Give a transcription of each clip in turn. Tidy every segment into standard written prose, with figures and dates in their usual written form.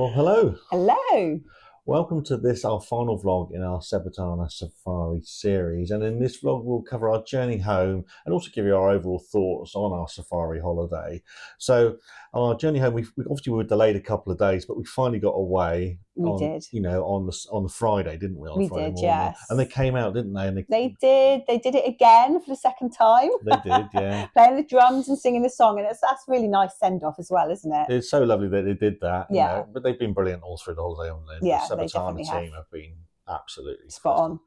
Well, hello. Hello. Welcome to this, our final vlog in our Sebatana Safari series. And in this vlog, we'll cover our journey home and also give you our overall thoughts on our safari holiday. So, on our journey home, we obviously were delayed a couple of days, but we finally got away. We did. You know, on the Friday, didn't we? On Friday morning. Yes. And they came out, didn't they? And they did. They did it again for the second time. They did, yeah. Playing the drums and singing the song, and that's a really nice send off as well, isn't it? It's so lovely that they did that. Yeah. You know, but they've been brilliant all through the holiday, haven't they? Yeah, the they Sebatana definitely team have been absolutely spot on.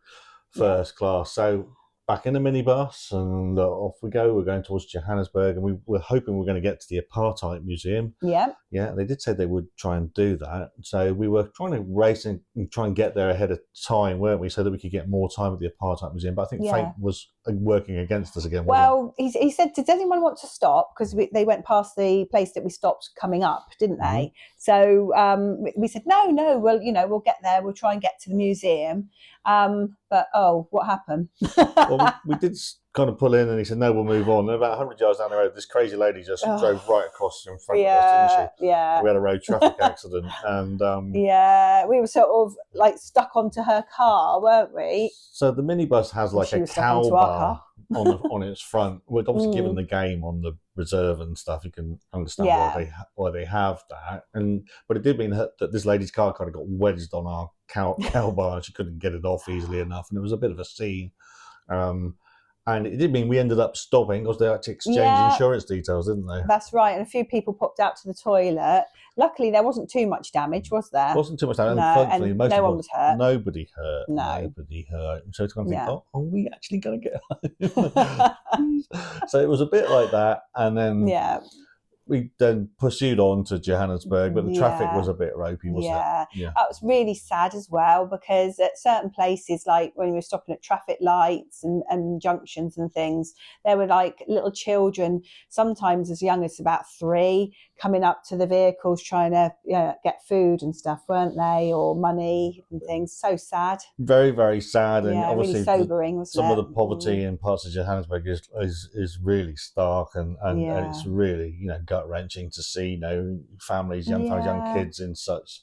First class. So back in the minibus and off we go. We're going towards Johannesburg, and we were hoping we're going to get to the Apartheid Museum. Yeah. Yeah, they did say they would try and do that. So we were trying to race and try and get there ahead of time, weren't we? So that we could get more time at the Apartheid Museum. But I think fate was working against us again. Well, he said, does anyone want to stop? Because they went past the place that we stopped coming up, didn't they? So we said, no, well, we'll get there. We'll try and get to the museum. But, what happened? Well, we did kind of pull in, and he said, no, we'll move on. And about 100 yards down the road, this crazy lady just drove right across in front of us, didn't she? Yeah. We had a road traffic accident. And we were sort of like stuck onto her car, weren't we? So the minibus has like a cow bar on its front. We're obviously given the game on the reserve and stuff. You can understand why they have that. But it did mean that this lady's car kind of got wedged on our cow bar. She couldn't get it off easily enough, and it was a bit of a scene. And it did mean we ended up stopping because they had to exchange insurance details, didn't they? That's right. And a few people popped out to the toilet. Luckily, there wasn't too much damage, was there? Wasn't too much damage. No, and no one was hurt. Nobody hurt. No. Nobody hurt. So it's kind of think, are we actually going to get home? So it was a bit like that. And then we then pursued on to Johannesburg, but the traffic was a bit ropey, wasn't it? Yeah. That was really sad as well, because at certain places, like when we were stopping at traffic lights and junctions and things, there were like little children, sometimes as young as about 3, coming up to the vehicles trying to get food and stuff, weren't they? Or money and things. So sad. Very, very sad. And obviously really sobering, wasn't some it? of the poverty in parts of Johannesburg is really stark, and it's really, gut-wrenching to see, families, young kids in such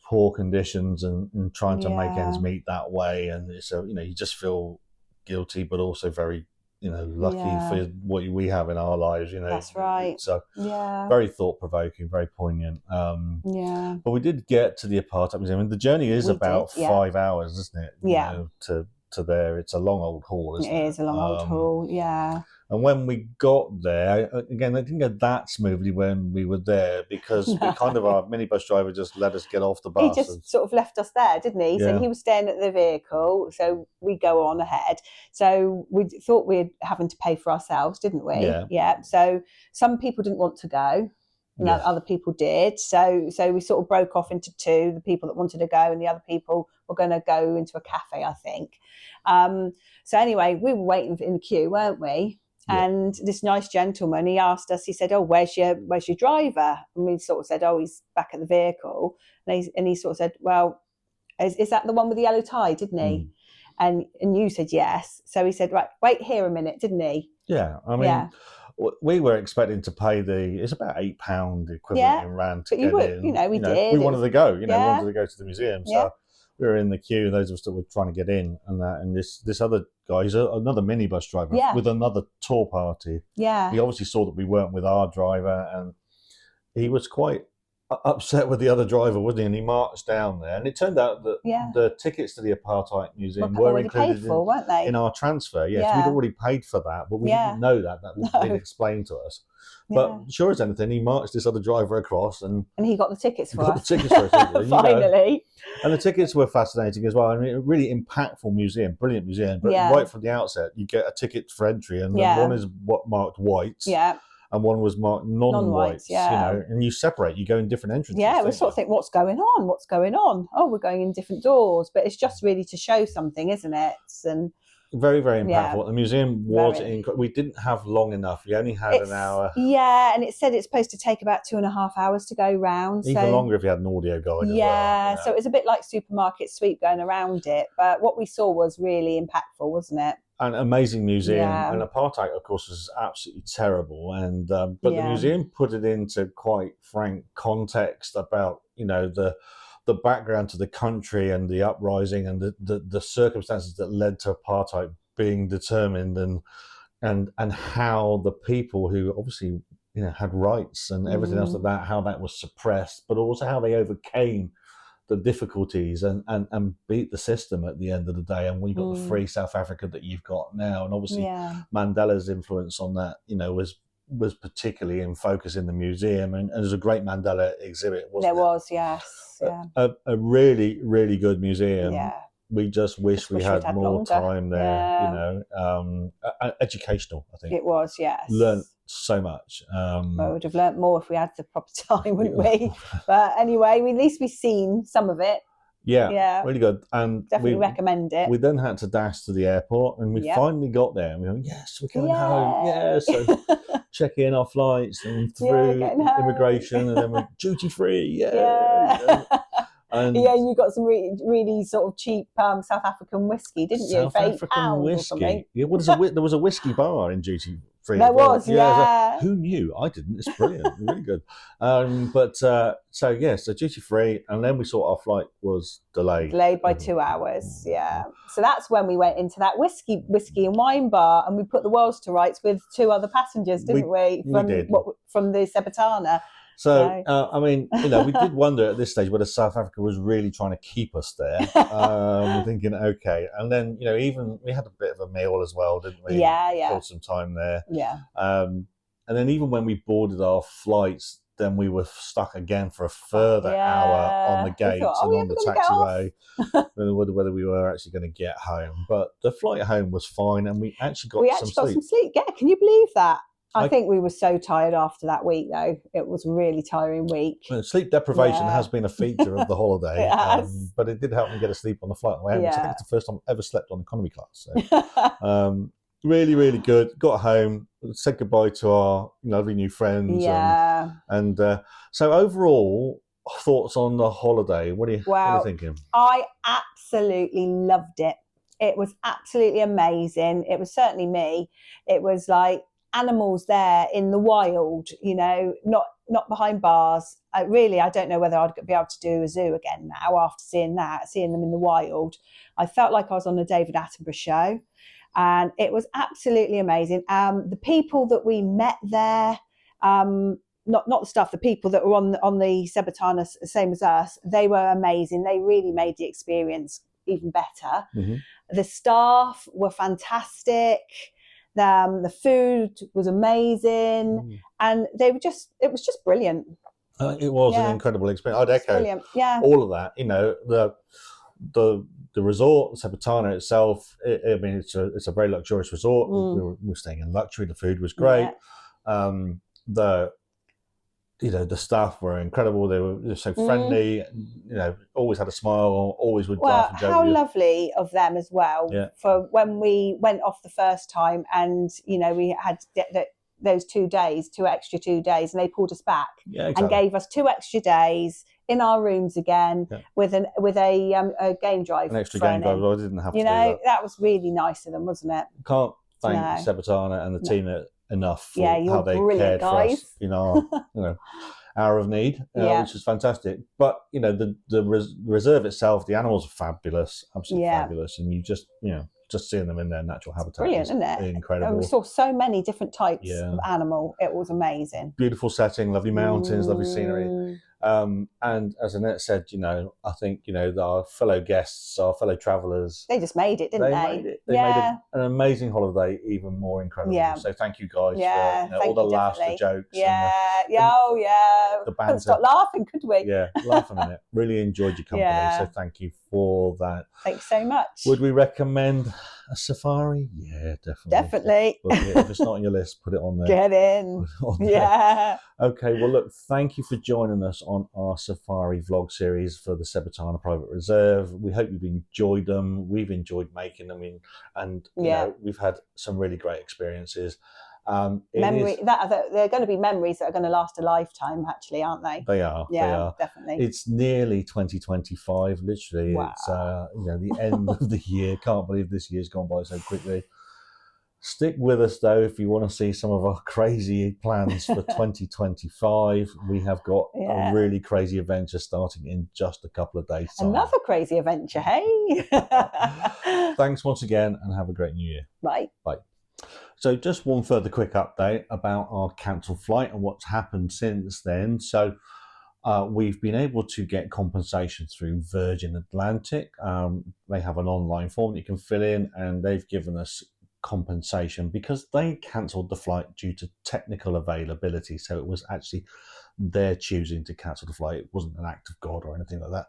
poor conditions and trying to make ends meet that way. And so, you just feel guilty, but also very, lucky for what we have in our lives, That's right. So very thought-provoking, very poignant. But we did get to the Apartheid Museum, and the journey is about 5 hours, isn't it? To there. It's a long old haul, isn't it? It is a long old haul, And when we got there, again, it didn't go that smoothly when we were there, because our minibus driver just let us get off the bus. He just sort of left us there, didn't he? So he was staying at the vehicle, so we go on ahead. So we thought we'd having to pay for ourselves, didn't we? Yeah. So some people didn't want to go. Other people did. So we sort of broke off into 2, the people that wanted to go, and the other people were going to go into a cafe, I think. So anyway, we were waiting in the queue, weren't we? And this nice gentleman, he asked us, he said, where's your driver? And we sort of said, he's back at the vehicle. And he sort of said, well, is that the one with the yellow tie, didn't he? And you said yes. So he said, right, wait here a minute, didn't he? Yeah, I mean, we were expecting to pay it's about £8 equivalent in rand to get in. We did. We wanted to go, we wanted to go to the museum. So we were in the queue, and those of us that were trying to get in, and this other guy, he's another minibus driver with another tour party. Yeah. He obviously saw that we weren't with our driver, and he was quite upset with the other driver, wasn't he? And he marched down there, and it turned out that the tickets to the Apartheid Museum were included weren't they? in our transfer. Yes, we'd already paid for that, but we didn't know that. That was been explained to us. But sure as anything, he marched this other driver across, and he got the tickets for us. Finally. And the tickets were fascinating as well. I mean, a really impactful museum, brilliant museum. But right from the outset, you get a ticket for entry, and one is marked whites. Yeah. And one was marked non-whites, and you separate, you go in different entrances. Yeah, we sort of think, what's going on? What's going on? Oh, we're going in different doors. But it's just really to show something, isn't it? And very, very impactful. The museum was we didn't have long enough. We only had an hour. Yeah, and it said it's supposed to take about 2.5 hours to go round. Even longer if you had an audio guide as well. So it was a bit like supermarket sweep going around it. But what we saw was really impactful, wasn't it? an amazing museum, and apartheid, of course, was absolutely terrible. And but the museum put it into quite frank context about the background to the country and the uprising and the circumstances that led to apartheid being determined, and how the people who obviously had rights and everything else like that, how that was suppressed, but also how they overcame the difficulties and beat the system at the end of the day. And we got the free South Africa that you've got now, and obviously Mandela's influence on that was particularly in focus in the museum, and there's a great Mandela exhibit, wasn't there was, yes. A really, really good museum. We just wish we had more longer time there. Educational, I think it was. Yes, learned so much. We would have learnt more if we had the proper time, wouldn't we? But anyway, at least we've seen some of it. Yeah, really good, and definitely recommend it. We then had to dash to the airport, and we finally got there, and we went, yes, we're going home. Yeah, so check in our flights and through immigration, and then we're duty free. And you got some really sort of cheap South African whiskey, didn't you? South African whiskey. Yeah, there was a whiskey bar in duty free. There was, who knew? I didn't. It's brilliant, really good. So duty free, and then we saw our flight was delayed by 2 hours. Yeah, so that's when we went into that whiskey and wine bar, and we put the worlds to rights with 2 other passengers, didn't we? From the Sebatana. So, I mean, we did wonder at this stage whether South Africa was really trying to keep us there. We're thinking, okay. And then, even we had a bit of a meal as well, didn't we? Yeah. Got some time there. Yeah. And then even when we boarded our flights, then we were stuck again for a further hour on the gates and on the taxiway, whether we were actually going to get home. But the flight home was fine, and we actually got some sleep. Yeah, can you believe that? I think we were so tired after that week, though. It was a really tiring week. Well, sleep deprivation has been a feature of the holiday, but it did help me get a sleep on the flight on the way home, which I think it's the first time I've ever slept on economy class. So, really, really good. Got home, said goodbye to our lovely new friends. And so overall, thoughts on the holiday? What are you thinking? I absolutely loved it. It was absolutely amazing. It was certainly me. It was like animals there in the wild, not behind bars. I don't know whether I'd be able to do a zoo again now after seeing them in the wild. I felt like I was on a David Attenborough show, and it was absolutely amazing. The people that we met there, not the stuff, the people that were on the Sebatana, same as us, they were amazing. They really made the experience even better. The staff were fantastic. The food was amazing, and it was just brilliant. It was an incredible experience. I'd echo all of that. The resort, Sebatana itself. It's a very luxurious resort. We were staying in luxury. The food was great. The staff were incredible. They were so friendly. Always had a smile. Always would laugh and joke. How lovely of them as well. Yeah. For when we went off the first time, and we had those 2 days, 2 extra 2 days, and they pulled us back and gave us 2 extra days in our rooms again with a game drive. An extra game drive. I didn't have to do that was really nice of them, wasn't it? Can't thank Sebatana and the team enough for how they cared for us in our hour of need, which was fantastic. But the reserve itself, the animals are fabulous, absolutely fabulous, and you just seeing them in their natural habitat, brilliant, isn't it? Incredible. And we saw so many different types of animal. It was amazing. Beautiful setting, lovely mountains, lovely scenery. And as Annette said, I think, our fellow guests, our fellow travellers, they just made it, didn't they? Made it. They made an amazing holiday even more incredible. Yeah. So thank you guys for all the laughs, the jokes. The banter. Couldn't stop laughing, could we? Yeah, laughing at it. Really enjoyed your company. So thank you for that. Thanks so much. Would we recommend a safari? Yeah, definitely. If it's not on your list, put it on there. Get in. Yeah. Okay, well, look, thank you for joining us on our safari vlog series for the Sebatana Private Reserve. We hope you've enjoyed them. We've enjoyed making them, and we've had some really great experiences. They're going to be memories that are going to last a lifetime, actually, aren't they? They are. Yeah, they are. Definitely. It's nearly 2025, literally. Wow. It's the end of the year. Can't believe this year's gone by so quickly. Stick with us though if you want to see some of our crazy plans for 2025. We have got a really crazy adventure starting in just a couple of days' time. Another crazy adventure, hey? Thanks once again and have a great new year. Bye. Bye. So just one further quick update about our cancelled flight and what's happened since then. So we've been able to get compensation through Virgin Atlantic. They have an online form that you can fill in, and they've given us compensation because they cancelled the flight due to technical availability. So it was actually their choosing to cancel the flight. It wasn't an act of God or anything like that.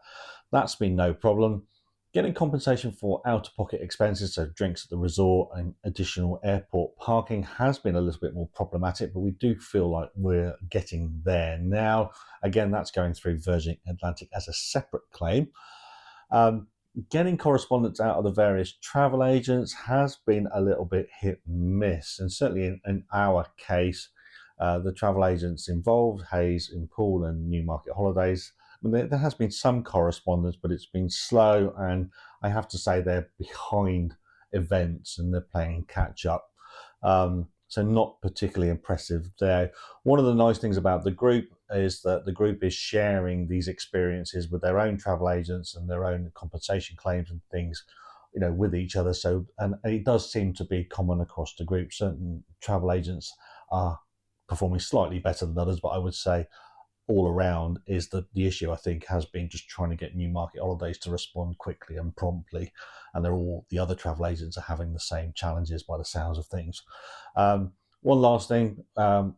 That's been no problem. Getting compensation for out-of-pocket expenses, so drinks at the resort and additional airport parking, has been a little bit more problematic, but we do feel like we're getting there now. Again, that's going through Virgin Atlantic as a separate claim. Getting correspondence out of the various travel agents has been a little bit hit and miss, and certainly in our case, the travel agents involved, Hayes in Poole and Newmarket Holidays, there has been some correspondence, but it's been slow, and I have to say they're behind events and they're playing catch up. So not particularly impressive there. One of the nice things about the group is that the group is sharing these experiences with their own travel agents and their own compensation claims and things, with each other. So, and it does seem to be common across the group. Certain travel agents are performing slightly better than others, but I would say all around is that the issue, I think, has been just trying to get Newmarket Holidays to respond quickly and promptly, and the other travel agents are having the same challenges by the sounds of things. One last thing, travel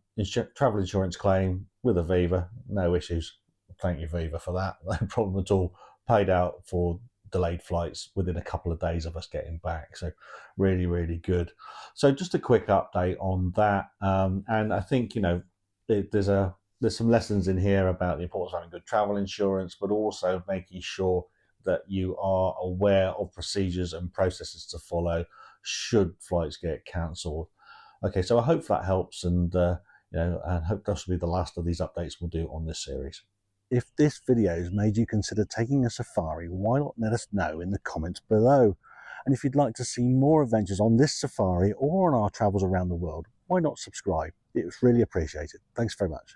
insurance claim with Aviva, no issues. Thank you, Aviva, for that. No problem at all. Paid out for delayed flights within a couple of days of us getting back. So really, really good. So just a quick update on that. And I think, there's some lessons in here about the importance of having good travel insurance, but also making sure that you are aware of procedures and processes to follow should flights get cancelled. Okay, so I hope that helps, and I hope this will be the last of these updates we'll do on this series. If this video has made you consider taking a safari, why not let us know in the comments below? And if you'd like to see more adventures on this safari or on our travels around the world, why not subscribe? It's really appreciated. Thanks very much.